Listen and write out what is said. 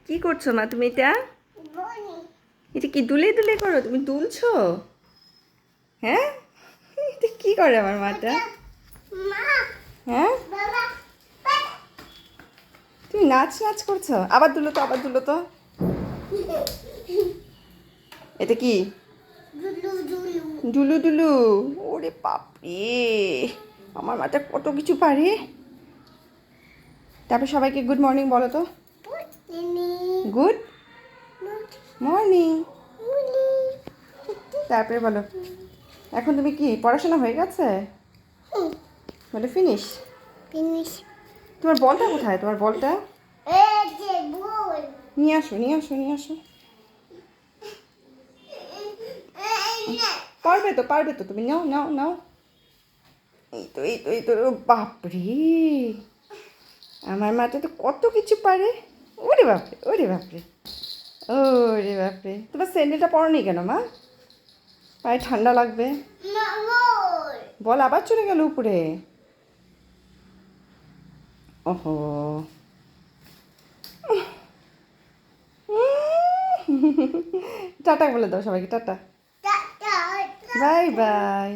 কি করছো মা তুমি এটা? এটা কি দুলে দুলে করো? তুমি দুলছো? হ্যাঁ, এটা কি করে আমার মাটা? হ্যাঁ, তুমি নাচ নাচ করছো? আবার দুলো তো, আবার দুলো তো। এটা কি? ডুলু ডুলু। ওরে বাপরে, আমার মাটা কত কিছু পারে। তারপর সবাইকে গুড মর্নিং বলো তো। Good morning. তারপরে বলো, এখন তুমি কি পড়াশোনা হয়ে গেছে? বলে ফিনিশ। তোমার বলটা কোথায়? তোমার বলটা নিয়ে আসো, নিয়ে আসো, নিয়ে আসো। পারবে তো, পারবে তো, তুমি নাও নাও নাও। এই তো, এই তো, এই তো। বাপরে, আমার মাথা তো কত কিছু পারে। ওরে বাপরে, ওরে বাপরে, ওরে বাপরে। তোমার স্যান্ডেলটা পরনি কেন মা? পায়ে ঠান্ডা লাগবে। বল আবার চলে গেল উপরে। ওহো। টাটা বলে দাও সবাইকে, টাটা। Bye bye.